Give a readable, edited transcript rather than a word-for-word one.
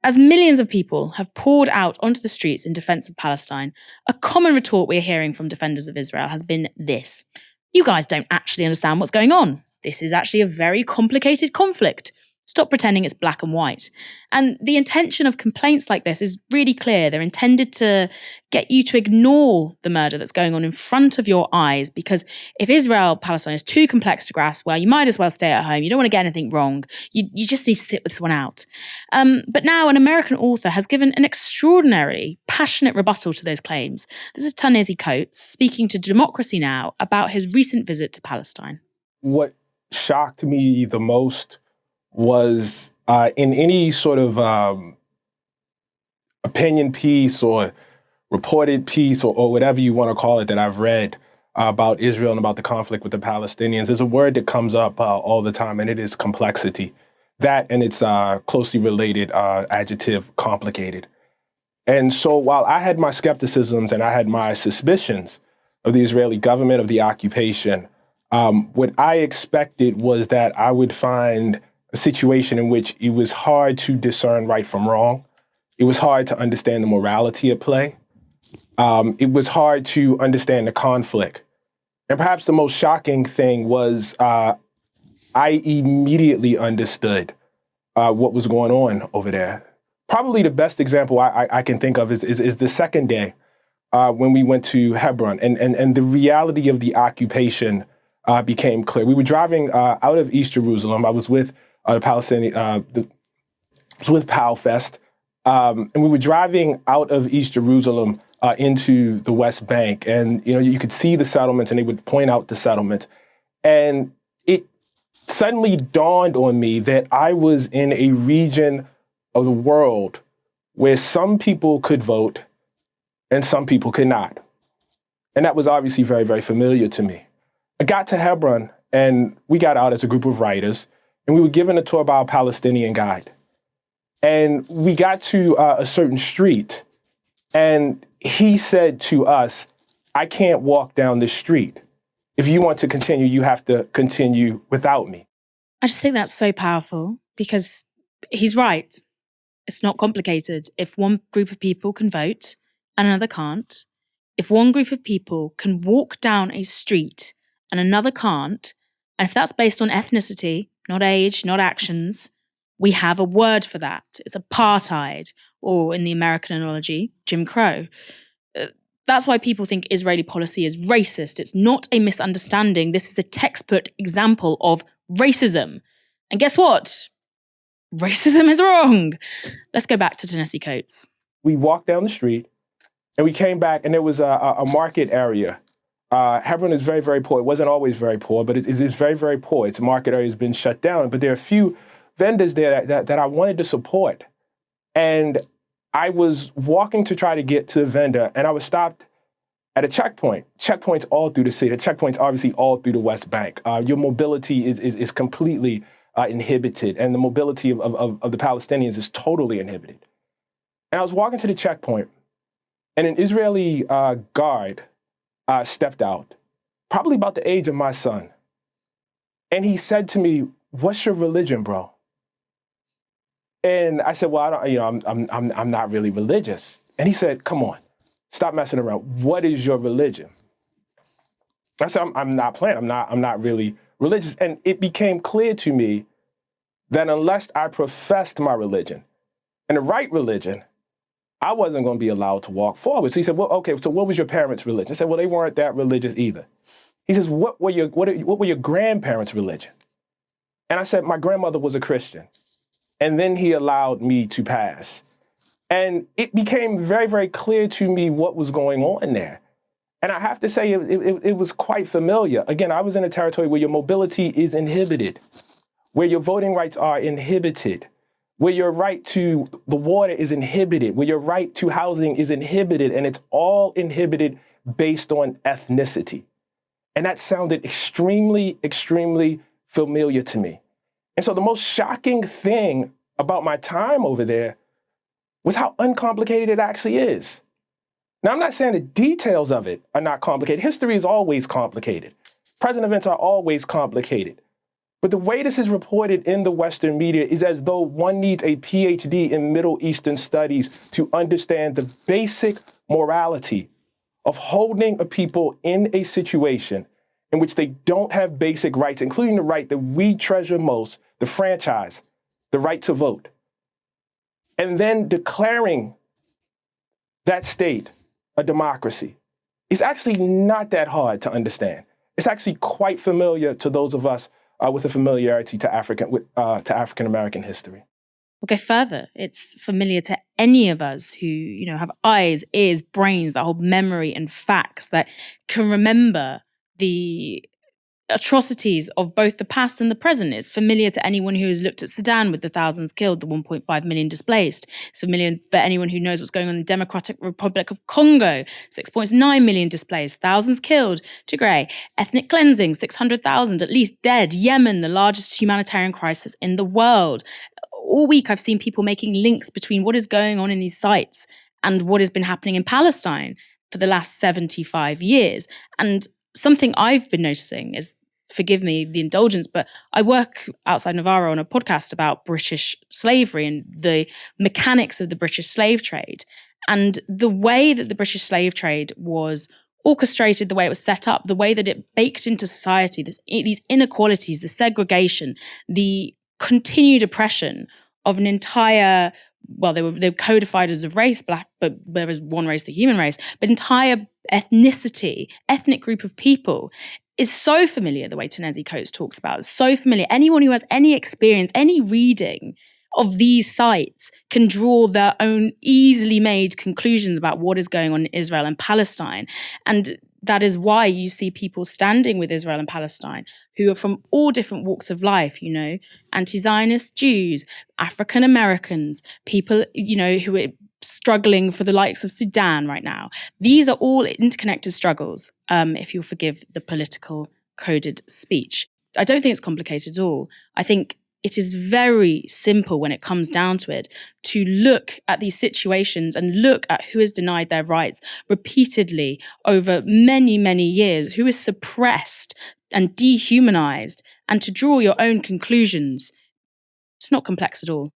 As millions of people have poured out onto the streets in defense of Palestine, a common retort we're hearing from defenders of Israel has been this: you guys don't actually understand what's going on. This is actually a very complicated conflict. Stop pretending it's black and white. And the intention of complaints like this is really clear. They're intended to get you to ignore the murder that's going on in front of your eyes, because if Israel-Palestine is too complex to grasp, well, you might as well stay at home. You don't want to get anything wrong. You just need to sit this one out. But now an American author has given an extraordinarily passionate rebuttal to those claims. This is Ta-Nehisi Coates speaking to Democracy Now! About his recent visit to Palestine. What shocked me the most was in any sort of opinion piece or reported piece or whatever you want to call it that I've read about Israel and about the conflict with the Palestinians, there's a word that comes up all the time, and it is complexity. That and its closely related adjective, complicated. And so while I had my skepticisms and I had my suspicions of the Israeli government, of the occupation, what I expected was that I would find a situation in which it was hard to discern right from wrong. It was hard to understand the morality at play. It was hard to understand the conflict. And perhaps the most shocking thing was I immediately understood what was going on over there. Probably the best example I can think of is the second day when we went to Hebron, and the reality of the occupation became clear. We were driving out of East Jerusalem. I was with the Palestinian, was with PalFest, and we were driving out of East Jerusalem into the West Bank, and you could see the settlements, and they would point out the settlements, and it suddenly dawned on me that I was in a region of the world where some people could vote and some people could not, and that was obviously very, very familiar to me. I got to Hebron, and we got out as a group of writers, and we were given a tour by a Palestinian guide. And we got to a certain street, and he said to us, I can't walk down this street. If you want to continue, you have to continue without me. I just think that's so powerful, because he's right. It's not complicated. If one group of people can vote and another can't, if one group of people can walk down a street and another can't, and if that's based on ethnicity, not age, not actions, we have a word for that. It's apartheid, or in the American analogy, Jim Crow. That's why people think Israeli policy is racist. It's not a misunderstanding. This is a textbook example of racism. And guess what? Racism is wrong. Let's go back to Ta-Nehisi Coates. We walked down the street, and we came back, and there was a market area. Hebron is very, very poor. It wasn't always very poor, but it's very, very poor. Its market area has been shut down. But there are a few vendors there that I wanted to support. And I was walking to try to get to the vendor, and I was stopped at a checkpoint. Checkpoints all through the city. Checkpoints obviously all through the West Bank. Your mobility is completely inhibited, and the mobility of the Palestinians is totally inhibited. And I was walking to the checkpoint, and an Israeli guard stepped out, probably about the age of my son. And he said to me, "What's your religion, bro?" And I said, "Well, I don't, I'm not really religious." And he said, "Come on, stop messing around. What is your religion?" I said, I'm not playing. I'm not really religious. And it became clear to me that unless I professed my religion and the right religion, I wasn't going to be allowed to walk forward. So he said, "Well, okay, so what was your parents' religion?" I said, "Well, they weren't that religious either." He says, what were your grandparents' religion?" And I said, "My grandmother was a Christian." And then he allowed me to pass. And it became very, very clear to me what was going on there. And I have to say, it was quite familiar. Again, I was in a territory where your mobility is inhibited, where your voting rights are inhibited, where your right to the water is inhibited, where your right to housing is inhibited, and it's all inhibited based on ethnicity. And that sounded extremely, extremely familiar to me. And so the most shocking thing about my time over there was how uncomplicated it actually is. Now, I'm not saying the details of it are not complicated. History is always complicated. Present events are always complicated. But the way this is reported in the Western media is as though one needs a PhD in Middle Eastern studies to understand the basic morality of holding a people in a situation in which they don't have basic rights, including the right that we treasure most, the franchise, the right to vote, and then declaring that state a democracy. It's actually not that hard to understand. It's actually quite familiar to those of us with a familiarity to African-American history. We'll go further. It's familiar to any of us who, have eyes, ears, brains that hold memory and facts, that can remember the atrocities of both the past and the present. It's familiar to anyone who has looked at Sudan with the thousands killed, the 1.5 million displaced. It's familiar for anyone who knows what's going on in the Democratic Republic of Congo, 6.9 million displaced, thousands killed. Tigray, ethnic cleansing, 600,000 at least dead. Yemen, the largest humanitarian crisis in the world. All week I've seen people making links between what is going on in these sites and what has been happening in Palestine for the last 75 years. And something I've been noticing is, forgive me the indulgence, but I work outside Novara on a podcast about British slavery and the mechanics of the British slave trade. And the way that the British slave trade was orchestrated, the way it was set up, the way that it baked into society, these inequalities, the segregation, the continued oppression of an entire, well, they were codified as a race, black, but there was one race, the human race, but entire ethnic group of people is so familiar, the way Ta-Nehisi Coates talks about, so familiar. Anyone who has any experience, any reading of these sites can draw their own easily made conclusions about what is going on in Israel and Palestine. And that is why you see people standing with Israel and Palestine who are from all different walks of life, anti-Zionist Jews, African Americans, people, who are struggling for the likes of Sudan right now. These are all interconnected struggles, if you'll forgive the political coded speech. I don't think it's complicated at all. I think it is very simple when it comes down to it to look at these situations and look at who is denied their rights repeatedly over many, many years, who is suppressed and dehumanized, and to draw your own conclusions. It's not complex at all.